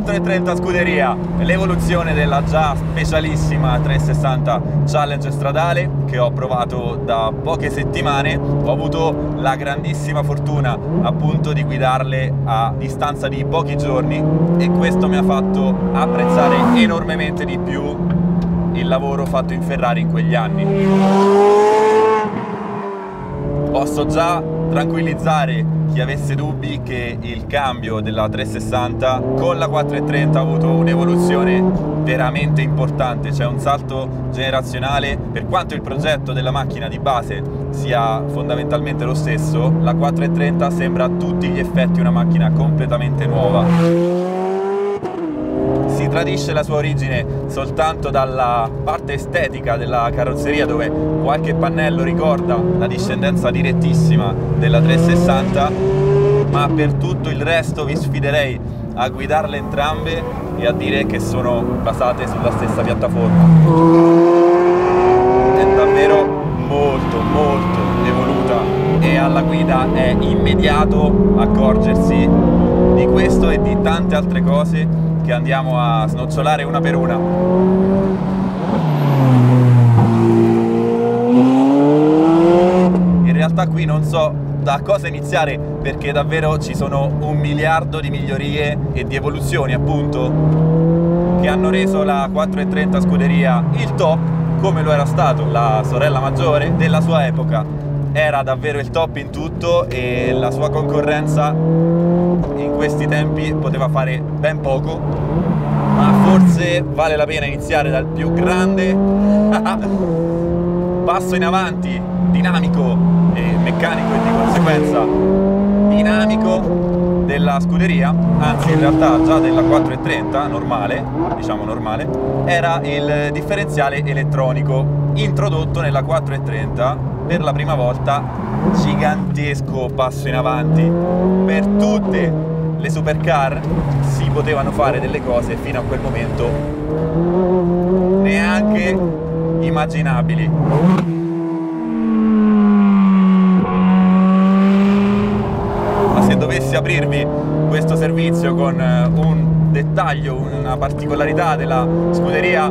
430 Scuderia, l'evoluzione della già specialissima 360 Challenge stradale che ho provato da poche settimane. Ho avuto la grandissima fortuna appunto di guidarle a distanza di pochi giorni e questo mi ha fatto apprezzare enormemente di più il lavoro fatto in Ferrari in quegli anni. Posso già tranquillizzare chi avesse dubbi che il cambio della 360 con la 430 ha avuto un'evoluzione veramente importante, c'è un salto generazionale. Per quanto il progetto della macchina di base sia fondamentalmente lo stesso, la 430 sembra a tutti gli effetti una macchina completamente nuova. Si tradisce la sua origine soltanto dalla parte estetica della carrozzeria, dove qualche pannello ricorda la discendenza direttissima della 360, ma per tutto il resto vi sfiderei a guidarle entrambe e a dire che sono basate sulla stessa piattaforma. È davvero molto evoluta e alla guida è immediato accorgersi di questo e di tante altre cose che andiamo a snocciolare una per una. In realtà qui non so da cosa iniziare, perché davvero ci sono 1 miliardo di migliorie e di evoluzioni appunto che hanno reso la 430 Scuderia il top, come lo era stato la sorella maggiore della sua epoca. Era davvero il top in tutto e la sua concorrenza in questi tempi poteva fare ben poco, ma forse vale la pena iniziare dal più grande passo in avanti, dinamico e meccanico e di conseguenza dinamico della scuderia, anzi in realtà già della 430 normale, diciamo normale, era il differenziale elettronico introdotto nella 430 per la prima volta. Gigantesco passo in avanti. Per tutte le supercar si potevano fare delle cose fino a quel momento neanche immaginabili. Ma se dovessi aprirvi questo servizio con un dettaglio, una particolarità della scuderia,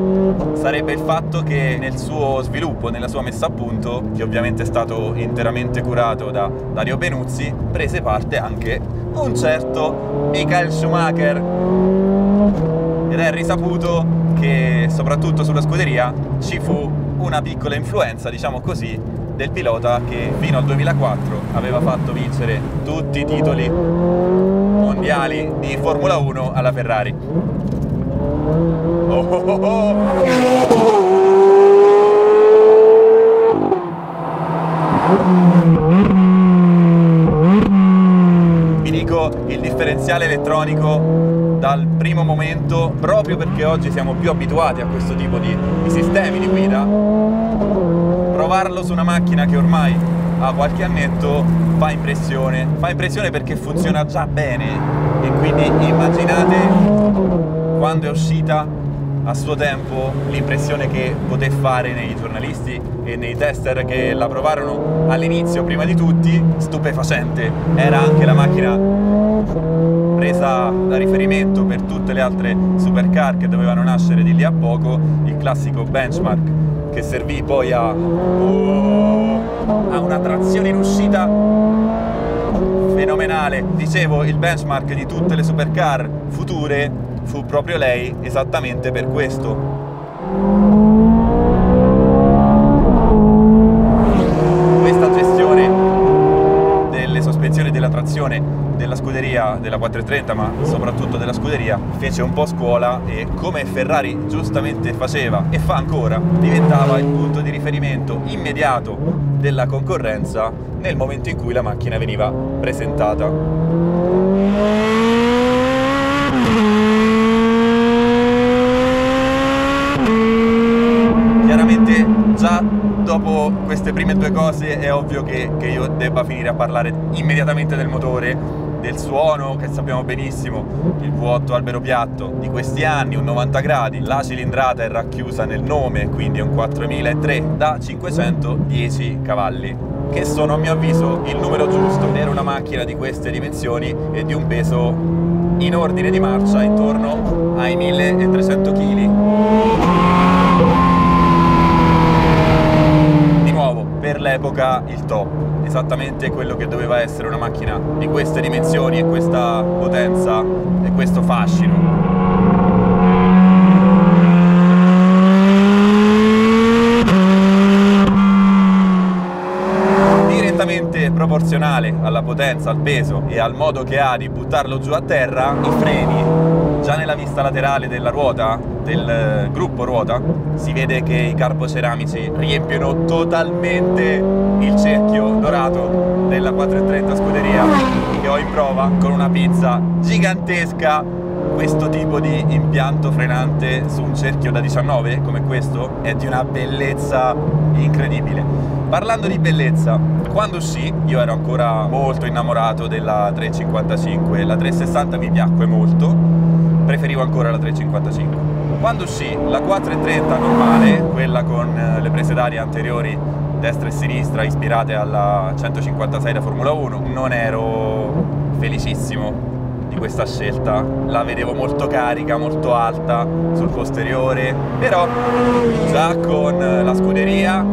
sarebbe il fatto che nel suo sviluppo, nella sua messa a punto, che ovviamente è stato interamente curato da Dario Benuzzi, prese parte anche un certo Michael Schumacher. Ed è risaputo che soprattutto sulla scuderia ci fu una piccola influenza, diciamo così, del pilota che fino al 2004 aveva fatto vincere tutti i titoli mondiali di Formula 1 alla Ferrari. Vi dico il differenziale elettronico dal primo momento, proprio perché oggi siamo più abituati a questo tipo di sistemi di guida. Provarlo su una macchina che ormai ha qualche annetto fa impressione perché funziona già bene, e quindi immaginate quando è uscita a suo tempo l'impressione che poté fare nei giornalisti e nei tester che la provarono all'inizio prima di tutti. Stupefacente. Era anche la macchina presa da riferimento per tutte le altre supercar che dovevano nascere di lì a poco, il classico benchmark che servì poi a una trazione in uscita fenomenale. Dicevo, il benchmark di tutte le supercar future fu proprio lei, esattamente per questo. Questa gestione delle sospensioni e della trazione della scuderia, della 430, ma soprattutto della scuderia, fece un po' scuola e, come Ferrari giustamente faceva e fa ancora, diventava il punto di riferimento immediato della concorrenza nel momento in cui la macchina veniva presentata. Chiaramente già dopo queste prime due cose è ovvio che io debba finire a parlare immediatamente del motore, del suono che sappiamo benissimo, il V8 albero piatto di questi anni, un 90 gradi, la cilindrata è racchiusa nel nome, quindi un 4003 da 510 cavalli, che sono a mio avviso il numero giusto per una macchina di queste dimensioni e di un peso in ordine di marcia intorno ai 1300 kg. Di nuovo, per l'epoca il top, esattamente quello che doveva essere una macchina di queste dimensioni e questa potenza e questo fascino. Proporzionale alla potenza, al peso e al modo che ha di buttarlo giù a terra, i freni, già nella vista laterale della ruota, del gruppo ruota, si vede che i carboceramici riempiono totalmente il cerchio dorato della 430 Scuderia che ho in prova con una pinza gigantesca. Questo tipo di impianto frenante su un cerchio da 19 come questo è di una bellezza incredibile. Parlando di bellezza, quando uscì io ero ancora molto innamorato della 355, la 360 mi piacque molto, preferivo ancora la 355. Quando uscì la 430 normale, quella con le prese d'aria anteriori destra e sinistra ispirate alla 156 da Formula 1, non ero felicissimo di questa scelta, la vedevo molto carica, molto alta sul posteriore, però già con la Scuderia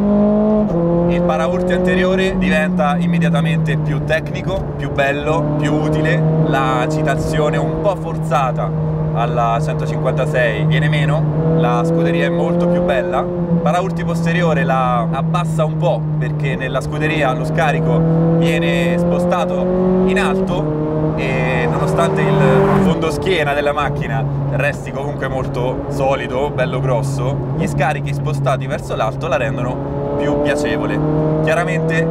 il paraurti anteriore diventa immediatamente più tecnico, più bello, più utile, la citazione un po' forzata alla 156 viene meno, la Scuderia è molto più bella, paraurti posteriore la abbassa un po' perché nella Scuderia lo scarico viene spostato in alto e nonostante il fondoschiena della macchina resti comunque molto solido, bello grosso, gli scarichi spostati verso l'alto la rendono più piacevole. Chiaramente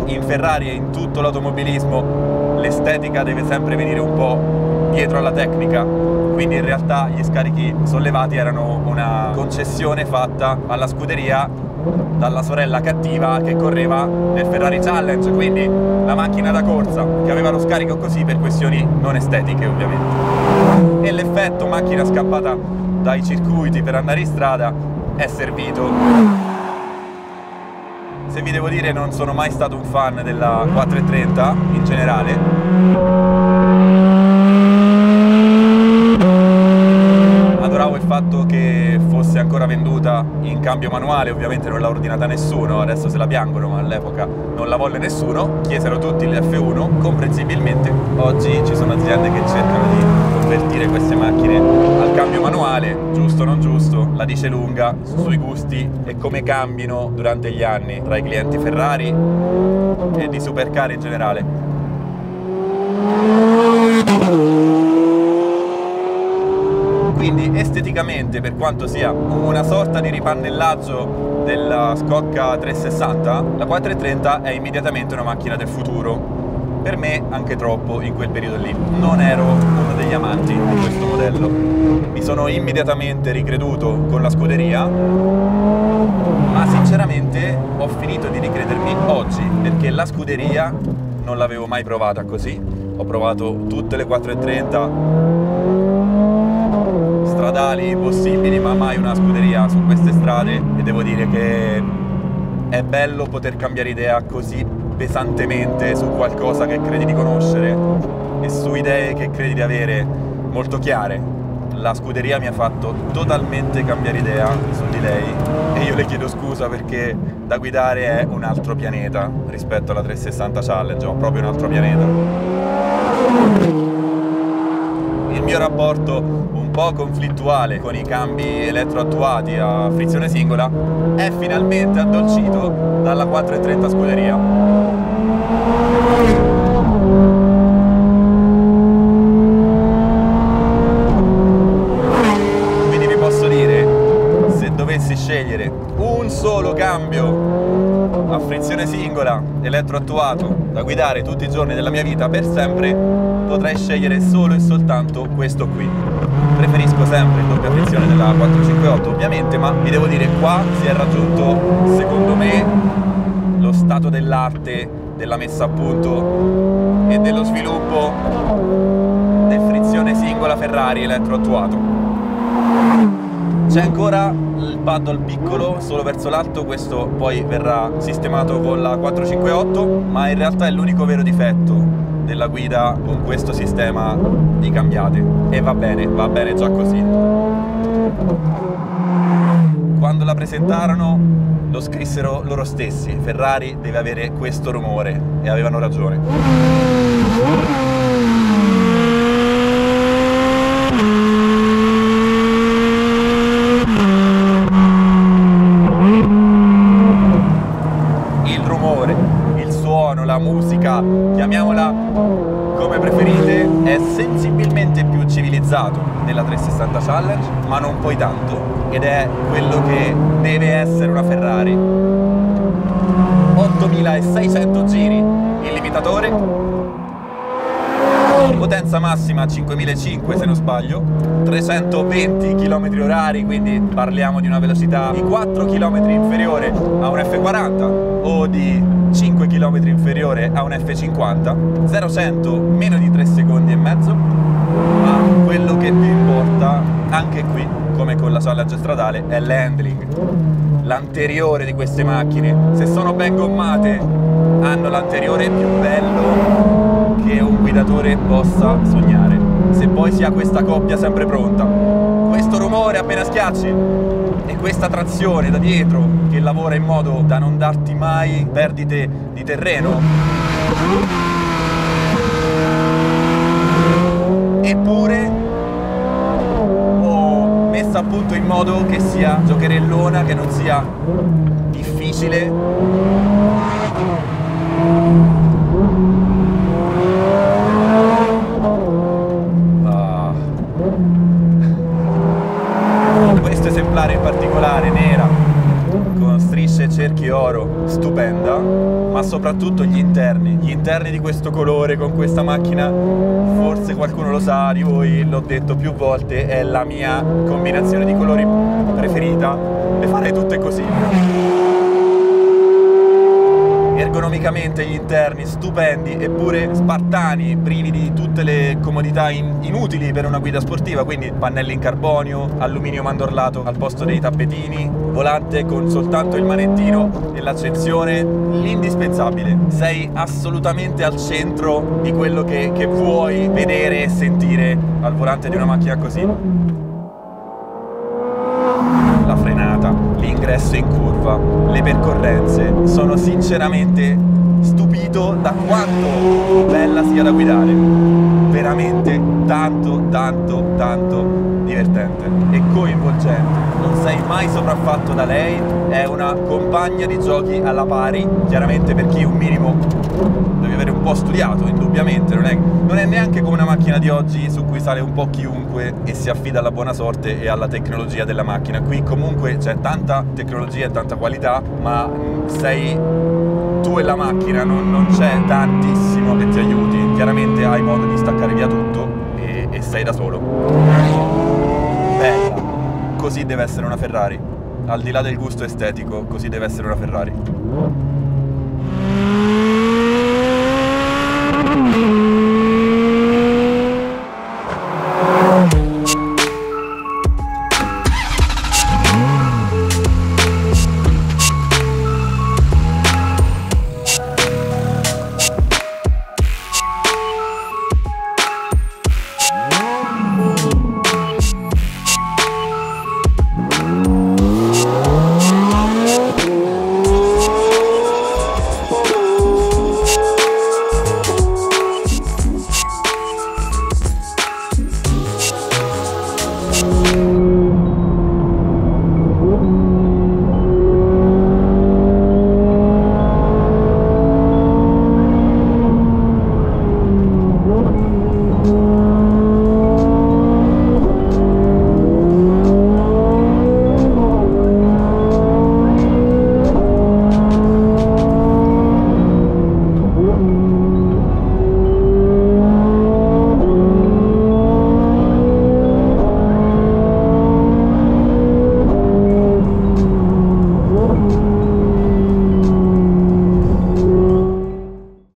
in Ferrari e in tutto l'automobilismo l'estetica deve sempre venire un po' dietro alla tecnica, quindi in realtà gli scarichi sollevati erano una concessione fatta alla Scuderia dalla sorella cattiva che correva nel Ferrari Challenge, quindi la macchina da corsa che aveva lo scarico così per questioni non estetiche ovviamente. E l'effetto macchina scappata dai circuiti per andare in strada è servito. Se vi devo dire, non sono mai stato un fan della 430 in generale. Adoravo il fatto che fosse ancora venduta in cambio manuale, ovviamente non l'ha ordinata nessuno, adesso se la piangono, ma all'epoca non la volle nessuno, chiesero tutti l'F1, comprensibilmente. Oggi ci sono aziende che cercano di convertire queste macchine al cambio manuale, giusto o non giusto, la dice lunga sui gusti e come cambino durante gli anni tra i clienti Ferrari e di supercar in generale. Quindi esteticamente, per quanto sia una sorta di ripannellaggio della Scocca 360, la 430 è immediatamente una macchina del futuro. Per me anche troppo in quel periodo lì. Non ero uno degli amanti di questo modello. Mi sono immediatamente ricreduto con la Scuderia, ma sinceramente ho finito di ricredermi oggi, perché la Scuderia non l'avevo mai provata così. Ho provato tutte le 430 stradali possibili, ma mai una Scuderia su queste strade, e devo dire che è bello poter cambiare idea così pesantemente su qualcosa che credi di conoscere e su idee che credi di avere molto chiare. La Scuderia mi ha fatto totalmente cambiare idea su di lei e io le chiedo scusa perché da guidare è un altro pianeta rispetto alla 360 Challenge, ma proprio un altro pianeta. Il mio rapporto un po' conflittuale con i cambi elettroattuati a frizione singola è finalmente addolcito dalla 430 Scuderia. Quindi vi posso dire, se dovessi scegliere un solo cambio a frizione singola elettroattuato da guidare tutti i giorni della mia vita per sempre, potrei scegliere solo e soltanto questo qui. Preferisco sempre il doppia frizione della 458 ovviamente, ma vi devo dire, qua si è raggiunto secondo me lo stato dell'arte della messa a punto e dello sviluppo del frizione singola Ferrari elettroattuato. C'è ancora il paddle piccolo solo verso l'alto, questo poi verrà sistemato con la 458, ma in realtà è l'unico vero difetto della guida con questo sistema di cambiate, e va bene già così. Quando la presentarono lo scrissero loro stessi: Ferrari deve avere questo rumore, e avevano ragione. La musica, chiamiamola come preferite, è sensibilmente più civilizzato della 360 Challenge, ma non poi tanto, ed è quello che deve essere una Ferrari. 8600 giri il limitatore, potenza massima 5500 se non sbaglio, 320 km/h, quindi parliamo di una velocità di 4 km inferiore a un F40 o di 5 km inferiore a un F50, 0-100 meno di 3 secondi e mezzo, ma quello che più importa anche qui, come con la challenge stradale, è l'handling. L'anteriore di queste macchine, se sono ben gommate, hanno l'anteriore più bello che un guidatore possa sognare. Se poi si ha questa coppia sempre pronta, questo rumore appena schiacci e questa trazione da dietro che lavora in modo da non darti mai perdite di terreno, eppure ho messa a punto in modo che sia giocherellona, che non sia difficile. Questo esemplare in particolare, nera, con strisce e cerchi oro, stupenda, ma soprattutto gli interni di questo colore con questa macchina, forse qualcuno lo sa di voi, l'ho detto più volte, è la mia combinazione di colori preferita, le farei tutte così. Ergonomicamente gli interni stupendi, eppure spartani, privi di tutte le comodità inutili per una guida sportiva, quindi pannelli in carbonio, alluminio mandorlato al posto dei tappetini, volante con soltanto il manettino e l'accensione, l'indispensabile. Sei assolutamente al centro di quello che vuoi vedere e sentire al volante di una macchina così. La frenata, l'ingresso in curva, le percorrenze, sono sinceramente stupito da quanto bella sia da guidare. Veramente tanto divertente e coinvolgente. Non sei mai sopraffatto da lei, è una compagna di giochi alla pari. Chiaramente per chi un minimo devi avere un po' studiato, indubbiamente, non è neanche come una macchina di oggi su cui sale un po' chiunque e si affida alla buona sorte e alla tecnologia della macchina. Qui comunque c'è tanta tecnologia e tanta qualità, ma sei tu e la macchina, non c'è tantissimo che ti aiuti. Chiaramente hai modo di staccare via tutto e sei da solo. Bella, così deve essere una Ferrari, al di là del gusto estetico, così deve essere una Ferrari.